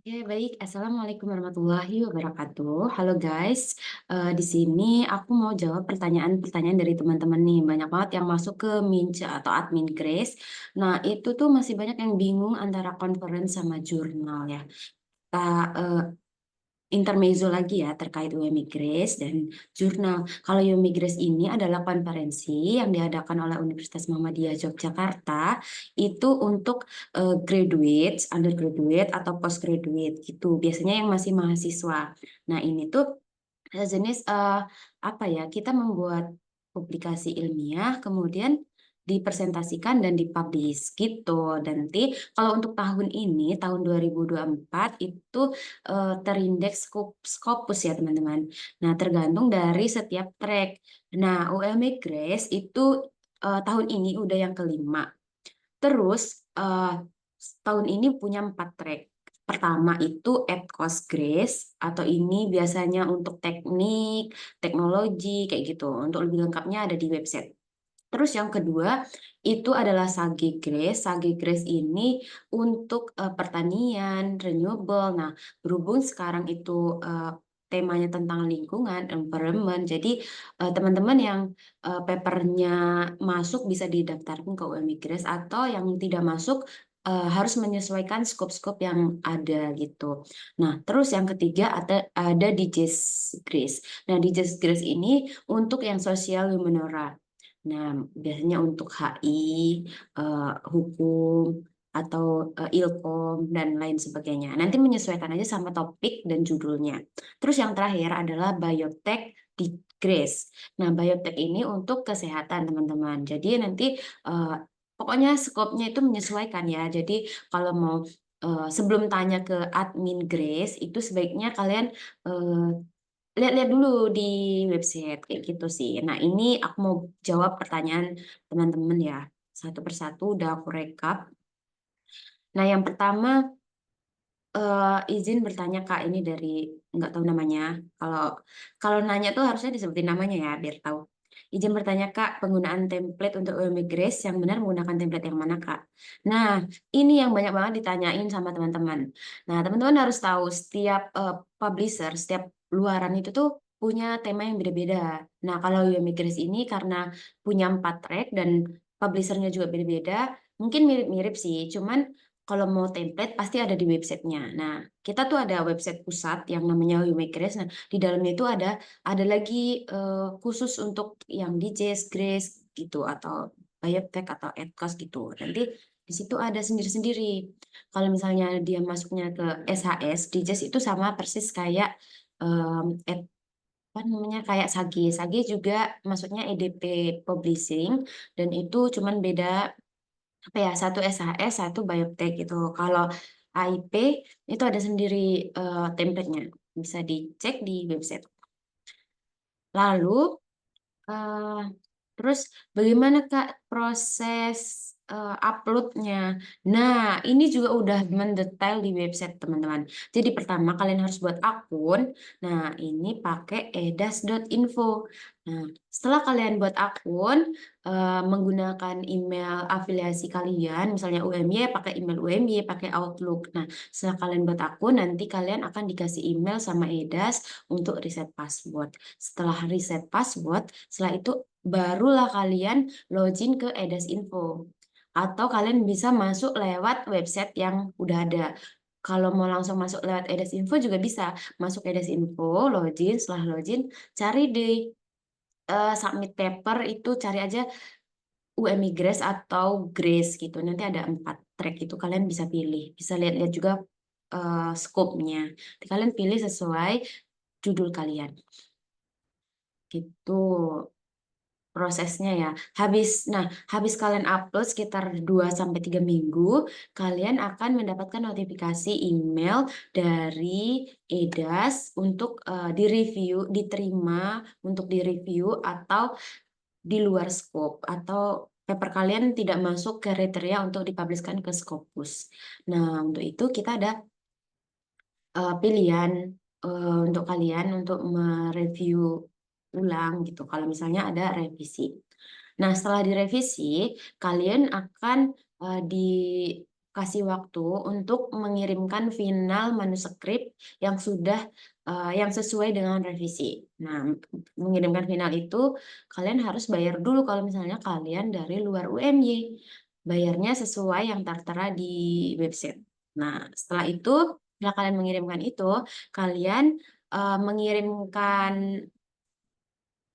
Oke, baik. Assalamualaikum warahmatullahi wabarakatuh. Halo guys, di sini aku mau jawab pertanyaan-pertanyaan dari teman-teman nih. Banyak banget yang masuk ke Mince atau admin Grace. Nah, itu tuh masih banyak yang bingung antara conference sama jurnal ya. Kita intermezzo lagi ya terkait UMI Grace dan jurnal. Kalau UMI Grace ini adalah konferensi yang diadakan oleh Universitas Muhammadiyah Yogyakarta itu untuk graduates, undergraduate atau postgraduate gitu. Biasanya yang masih mahasiswa. Nah, ini tuh jenis apa ya? Kita membuat publikasi ilmiah, kemudian dipresentasikan dan dipublish gitu. Dan nanti kalau untuk tahun ini, tahun 2024 itu terindeks Scopus ya teman-teman. Nah, tergantung dari setiap track. Nah, ULM Grace itu tahun ini udah yang kelima. Terus tahun ini punya 4 track. Pertama itu Ed Grace atau ini biasanya untuk teknik, teknologi kayak gitu. Untuk lebih lengkapnya ada di website. Terus yang kedua itu adalah Sage Grace. Sage Grace ini untuk pertanian, renewable. Nah, berhubung sekarang itu temanya tentang lingkungan, environment. Jadi teman-teman yang papernya masuk bisa didaftarkan ke UMI Grace atau yang tidak masuk harus menyesuaikan skop-skop yang ada gitu. Nah, terus yang ketiga ada di Jazz Grace. Nah, di Jazz Grace ini untuk yang sosial Luminora. Nah, biasanya untuk HI, hukum, atau ilkom, dan lain sebagainya. Nanti menyesuaikan aja sama topik dan judulnya. Terus yang terakhir adalah biotek di Grace. Nah, biotek ini untuk kesehatan, teman-teman. Jadi nanti pokoknya skopnya itu menyesuaikan ya. Jadi kalau mau sebelum tanya ke admin Grace, itu sebaiknya kalian eh, lihat-lihat dulu di website kayak gitu sih. Nah, ini aku mau jawab pertanyaan teman-teman ya. Satu persatu udah aku rekap. Nah, yang pertama izin bertanya Kak, ini dari nggak tahu namanya. Kalau kalau nanya tuh harusnya disebutin namanya ya biar tahu. Izin bertanya Kak, penggunaan template untuk UMI Grace yang benar menggunakan template yang mana Kak? Nah, ini yang banyak banget ditanyain sama teman-teman. Nah, teman-teman harus tahu setiap publisher, setiap luaran itu tuh punya tema yang beda-beda. Nah, kalau UMI Grace ini karena punya 4 track dan publishernya juga beda-beda, mungkin mirip-mirip sih. Cuman kalau mau template pasti ada di websitenya. Nah, kita tuh ada website pusat yang namanya Grace. Nah, di dalamnya itu ada lagi khusus untuk yang DJs, Grace gitu atau Biotech atau Edcast gitu. Nanti di situ ada sendiri-sendiri. Kalau misalnya dia masuknya ke SHS, DJs itu sama persis kayak apa namanya kayak Sage. Sage juga masuknya EDP Publishing dan itu cuman beda apa ya satu SHS satu bioptek gitu. Kalau AIP itu ada sendiri template-nya, bisa dicek di website. Lalu eh, terus bagaimana Kak proses uploadnya? Nah, ini juga udah mendetail di website teman-teman. Jadi pertama kalian harus buat akun. Nah, ini pakai edas.info. Nah, setelah kalian buat akun menggunakan email afiliasi kalian, misalnya UMY pakai email UMY, pakai Outlook. Nah, setelah kalian buat akun, nanti kalian akan dikasih email sama edas untuk reset password. Setelah reset password, setelah itu barulah kalian login ke Edas Info. Atau kalian bisa masuk lewat website yang udah ada. Kalau mau langsung masuk lewat Edas Info juga bisa. Masuk Edas Info, login, setelah login, cari di submit paper itu cari aja UMI Grace atau Grace gitu. Nanti ada 4 track itu kalian bisa pilih. Bisa lihat-lihat juga scope-nya. Kalian pilih sesuai judul kalian. Gitu prosesnya ya. Habis kalian upload sekitar 2 sampai 3 minggu, kalian akan mendapatkan notifikasi email dari EDAS untuk direview, diterima untuk direview atau di luar scope atau paper kalian tidak masuk kriteria untuk dipublishkan ke Scopus. Nah, untuk itu kita ada pilihan untuk kalian untuk mereview ulang gitu. Kalau misalnya ada revisi. Nah, setelah direvisi, kalian akan di kasih waktu untuk mengirimkan final manuskrip yang sudah yang sesuai dengan revisi. Nah, mengirimkan final itu kalian harus bayar dulu kalau misalnya kalian dari luar UMY. Bayarnya sesuai yang tertera di website. Nah, setelah itu, setelah kalian mengirimkan itu, kalian mengirimkan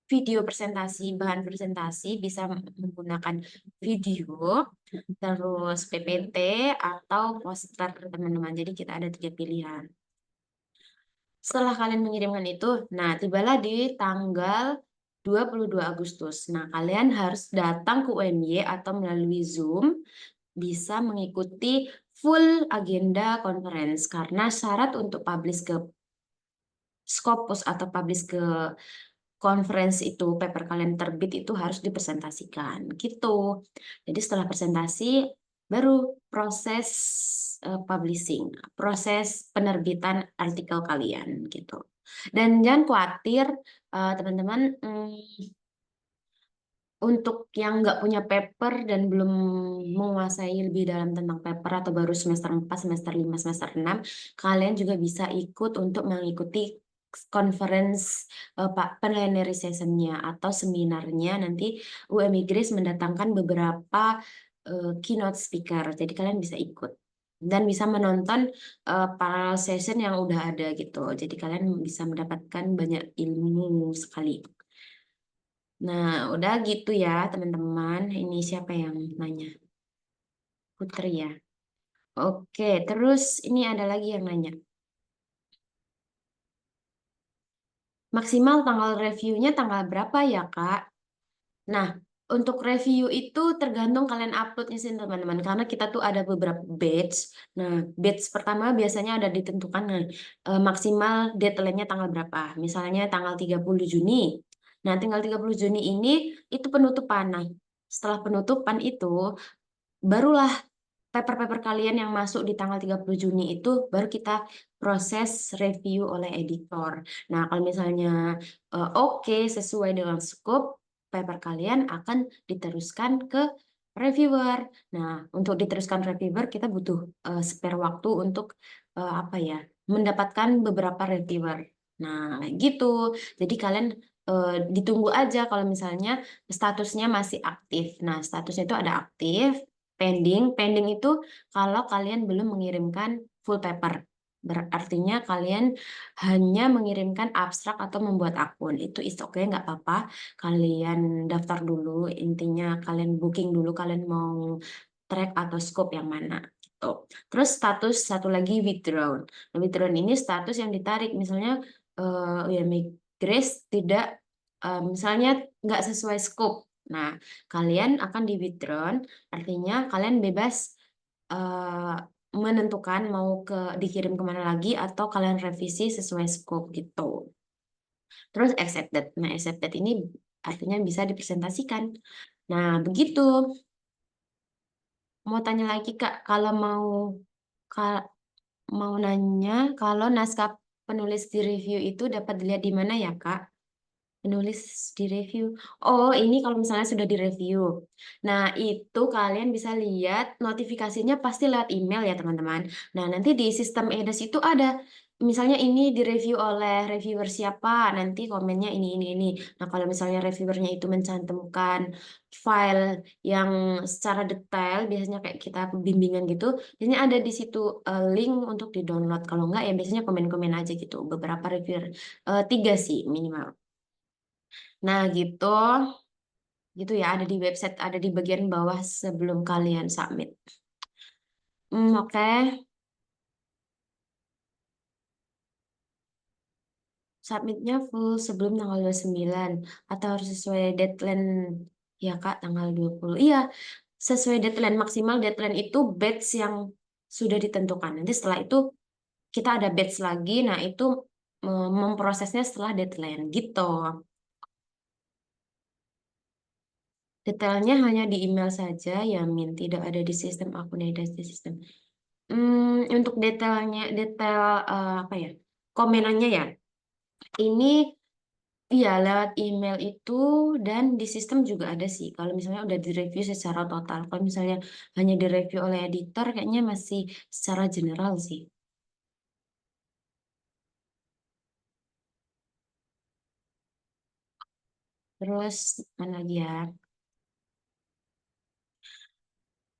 video presentasi, bahan presentasi bisa menggunakan video, terus PPT atau poster teman-teman. Jadi kita ada 3 pilihan. Setelah kalian mengirimkan itu, nah tibalah di tanggal 22 Agustus. Nah, kalian harus datang ke UMY atau melalui Zoom bisa mengikuti full agenda conference karena syarat untuk publish ke Scopus atau publish ke conference itu, paper kalian terbit itu harus dipresentasikan gitu. Jadi setelah presentasi baru proses publishing, proses penerbitan artikel kalian gitu. Dan jangan khawatir teman-teman, untuk yang nggak punya paper dan belum menguasai lebih dalam tentang paper atau baru semester 4, semester 5, semester 6, kalian juga bisa ikut untuk mengikuti conference plenary sessionnya atau seminarnya. Nanti UMI Grace mendatangkan beberapa keynote speaker, jadi kalian bisa ikut dan bisa menonton parallel session yang udah ada gitu. Jadi kalian bisa mendapatkan banyak ilmu sekali. Nah, udah gitu ya, teman-teman. Ini siapa yang nanya? Putri ya. Oke, terus ini ada lagi yang nanya. Maksimal tanggal reviewnya tanggal berapa ya, Kak? Nah, untuk review itu tergantung kalian uploadnya sih, teman-teman. Karena kita tuh ada beberapa batch. Nah, batch pertama biasanya ada ditentukan maksimal deadline-nya tanggal berapa. Misalnya tanggal 30 Juni. Nah, tanggal 30 Juni ini itu penutupan. Nah, setelah penutupan itu barulah paper-paper kalian yang masuk di tanggal 30 Juni itu baru kita proses review oleh editor. Nah, kalau misalnya oke sesuai dengan scope, paper kalian akan diteruskan ke reviewer. Nah, untuk diteruskan reviewer kita butuh spare waktu untuk apa ya? Mendapatkan beberapa reviewer. Nah, gitu. Jadi kalian ditunggu aja kalau misalnya statusnya masih aktif. Nah, statusnya itu ada aktif, pending. Pending itu kalau kalian belum mengirimkan full paper. Berartinya kalian hanya mengirimkan abstrak atau membuat akun. Itu is oke, nggak apa-apa. Kalian daftar dulu, intinya kalian booking dulu, kalian mau track atau scope yang mana. Gitu. Terus status satu lagi withdrawn. Nah, withdrawn ini status yang ditarik. Misalnya ya Grace tidak misalnya nggak sesuai scope. Nah, kalian akan di withdrawn, artinya kalian bebas eh, menentukan mau dikirim kemana lagi atau kalian revisi sesuai scope gitu. Terus accepted. Nah, accepted ini artinya bisa dipresentasikan. Nah, begitu. Mau tanya lagi Kak, kalau ka- mau nanya kalau naskah penulis di review itu dapat dilihat di mana ya Kak? Menulis di review. Oh, ini kalau misalnya sudah di review. Nah, itu kalian bisa lihat notifikasinya pasti lewat email ya, teman-teman. Nah, nanti di sistem EDAS itu ada, misalnya ini di review oleh reviewer siapa, nanti komennya ini. Nah, kalau misalnya reviewernya itu mencantumkan file yang secara detail, biasanya kayak kita bimbingan gitu, biasanya ada di situ link untuk di-download. Kalau enggak, ya biasanya komen-komen aja gitu. Beberapa reviewer, 3 sih minimal. Nah, gitu. Gitu ya, ada di website, ada di bagian bawah sebelum kalian submit. Oke. Submitnya full sebelum tanggal 29 atau harus sesuai deadline ya Kak, tanggal 20. Iya, sesuai deadline maksimal deadline itu batch yang sudah ditentukan. Nanti setelah itu kita ada batch lagi, nah itu memprosesnya setelah deadline gitu. Detailnya hanya di email saja ya Min, tidak ada di sistem akun di sistem. Untuk detail apa ya? Komenannya ya. Ini Iya, lewat email itu dan di sistem juga ada sih. Kalau misalnya udah direview secara total. Kalau misalnya hanya direview oleh editor, kayaknya masih secara general sih. Terus, mana lagi ya?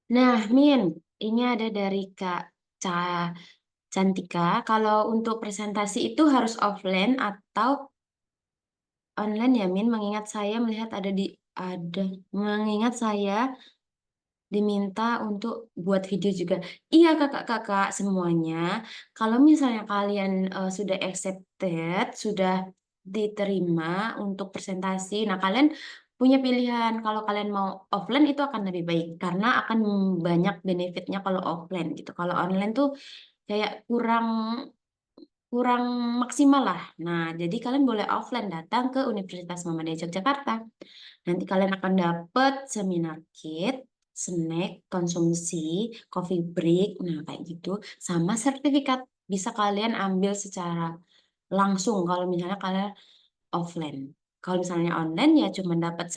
Nah, Min, ini ada dari Kak Ca Cantika. Kalau untuk presentasi itu harus offline atau online ya, Min? Ada mengingat saya diminta untuk buat video juga. Iya, kakak-kakak semuanya. Kalau misalnya kalian sudah accepted, sudah diterima untuk presentasi, nah kalian punya pilihan. Kalau kalian mau offline itu akan lebih baik karena akan banyak benefitnya kalau offline gitu. Kalau online tuh kayak kurang kurang maksimal lah. Nah, jadi kalian boleh offline datang ke Universitas Muhammadiyah Yogyakarta. Nanti kalian akan dapat seminar kit, snack, konsumsi, coffee break, nah kayak gitu, sama sertifikat bisa kalian ambil secara langsung kalau misalnya kalian offline. Kalau misalnya online ya cuma dapat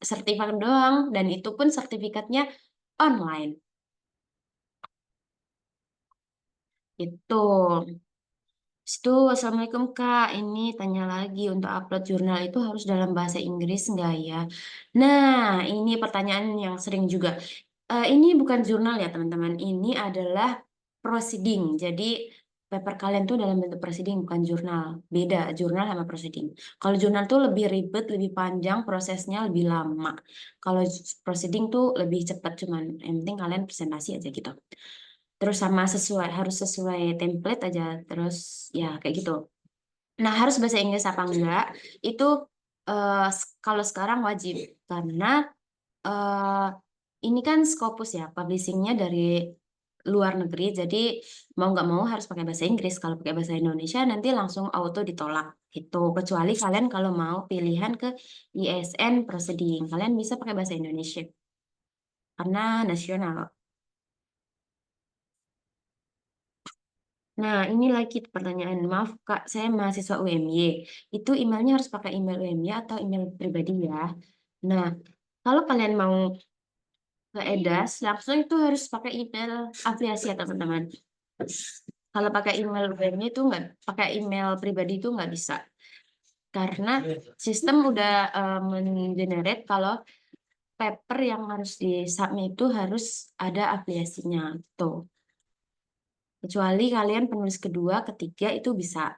sertifikat doang dan itu pun sertifikatnya online. Itu. Itu, Assalamualaikum Kak. Ini tanya lagi, untuk upload jurnal itu harus dalam bahasa Inggris nggak ya? Nah, ini pertanyaan yang sering juga. Ini bukan jurnal ya teman-teman. Ini adalah proceeding. Jadi paper kalian tuh dalam bentuk proceeding, bukan jurnal. Beda jurnal sama proceeding. Kalau jurnal tuh lebih ribet, lebih panjang, prosesnya lebih lama. Kalau proceeding tuh lebih cepat, cuman yang penting kalian presentasi aja gitu. Terus sama harus sesuai template aja. Terus ya kayak gitu. Nah, harus bahasa Inggris apa enggak? Itu kalau sekarang wajib karena eh, ini kan Scopus ya, publishingnya dari luar negeri, jadi mau nggak mau harus pakai bahasa Inggris. Kalau pakai bahasa Indonesia nanti langsung auto ditolak gitu. Kecuali kalian kalau mau pilihan ke ISN Proceeding, kalian bisa pakai bahasa Indonesia karena nasional. Nah, ini lagi pertanyaan. Maaf, Kak, saya mahasiswa UMY. Itu emailnya harus pakai email UMY atau email pribadi ya? Nah, kalau kalian mau ke EDAS, langsung itu harus pakai email afiliasi ya, teman-teman. Kalau pakai email UMY itu nggak, pakai email pribadi itu nggak bisa. Karena sistem udah mengenerate kalau paper yang harus disubmit itu harus ada afiliasinya. Tuh. Kecuali kalian penulis kedua, ketiga itu bisa.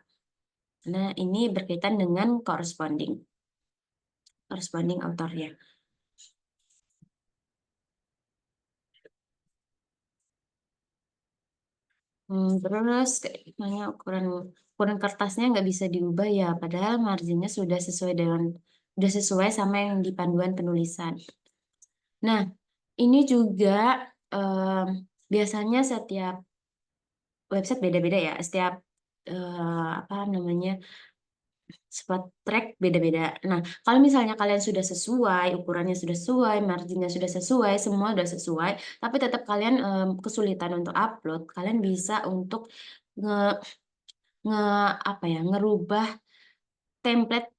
Nah, ini berkaitan dengan corresponding autornya. Terus nanya ukuran kertasnya nggak bisa diubah ya, padahal marginnya sudah sesuai sama yang di panduan penulisan. Nah, ini juga em, biasanya setiap website beda-beda ya, setiap apa namanya spot track beda-beda. Nah, kalau misalnya kalian sudah sesuai, ukurannya sudah sesuai, marginnya sudah sesuai, semua sudah sesuai, tapi tetap kalian kesulitan untuk upload, kalian bisa untuk nge, nge apa ya, ngerubah template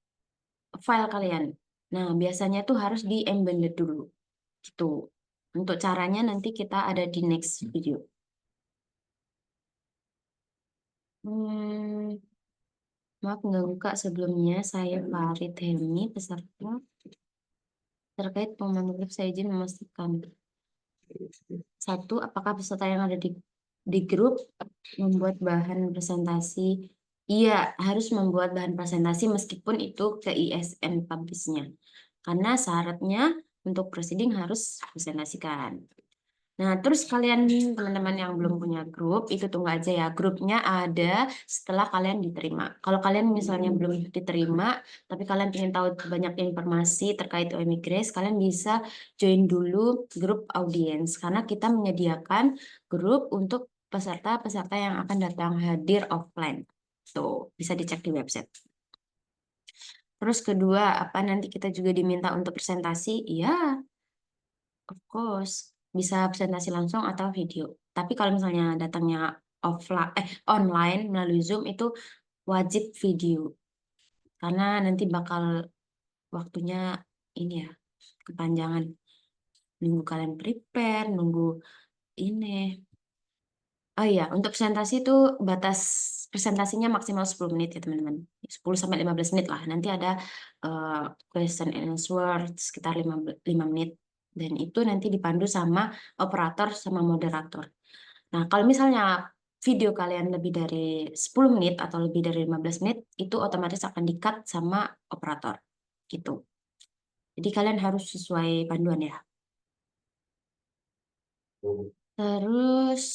file kalian. Nah, biasanya tuh harus di embedded dulu, gitu. Untuk caranya nanti kita ada di next video. Hmm, maaf nggak buka sebelumnya, saya Farid Helmi, peserta terkait pengumuman saya izin memastikan. Satu, apakah peserta yang ada di grup membuat bahan presentasi? Iya, harus membuat bahan presentasi meskipun itu ke ISN publish-nya. Karena syaratnya untuk proceeding harus presentasikan. Nah, terus kalian teman-teman yang belum punya grup, itu tunggu aja ya. Grupnya ada setelah kalian diterima. Kalau kalian misalnya belum diterima, tapi kalian ingin tahu banyak informasi terkait UMI Grace, kalian bisa join dulu grup audiens. Karena kita menyediakan grup untuk peserta-peserta yang akan datang hadir offline. Tuh, bisa dicek di website. Terus kedua, apa nanti kita juga diminta untuk presentasi? Iya, of course, bisa presentasi langsung atau video. Tapi kalau misalnya datangnya online melalui Zoom itu wajib video karena nanti bakal waktunya ini ya, kepanjangan. Nunggu kalian prepare, nunggu ini. Oh iya, untuk presentasi itu batas presentasinya maksimal 10 menit ya teman-teman. 10 sampai 15 menit lah. Nanti ada eh, question and answer sekitar 5 menit. Dan itu nanti dipandu sama operator sama moderator. Nah, kalau misalnya video kalian lebih dari 10 menit atau lebih dari 15 menit, itu otomatis akan di-cut sama operator. Gitu. Jadi kalian harus sesuai panduan ya. Terus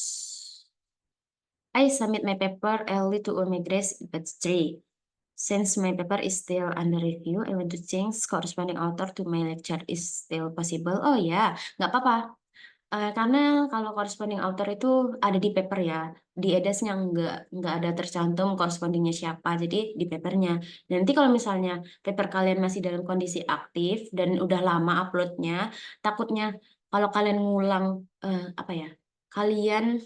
I submit my paper early to my grades batch 3. Since my paper is still under review, I want to change corresponding author to my lecture. Is still possible? Oh ya, nggak apa-apa. Karena kalau corresponding author itu ada di paper ya, di edasnya nggak ada tercantum correspondingnya siapa, jadi di papernya. Nanti kalau misalnya paper kalian masih dalam kondisi aktif dan udah lama uploadnya, takutnya kalau kalian ngulang apa ya, kalian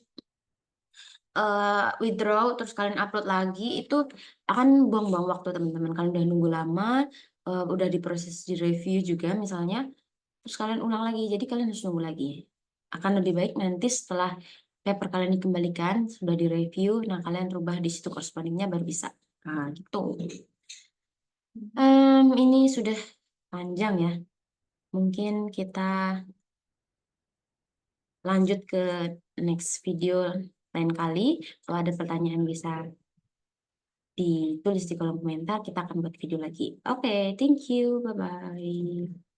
withdraw terus kalian upload lagi itu akan buang-buang waktu teman-teman. Kalian udah nunggu lama, udah diproses di review juga misalnya, terus kalian ulang lagi. Jadi kalian harus nunggu lagi. Akan lebih baik nanti setelah paper kalian dikembalikan sudah direview, nah kalian rubah di situ correspondingnya baru bisa. Nah gitu. Ini sudah panjang ya. Mungkin kita lanjut ke next video lain kali. Kalau ada pertanyaan bisa ditulis di kolom komentar, kita akan buat video lagi. Oke, thank you. Bye-bye.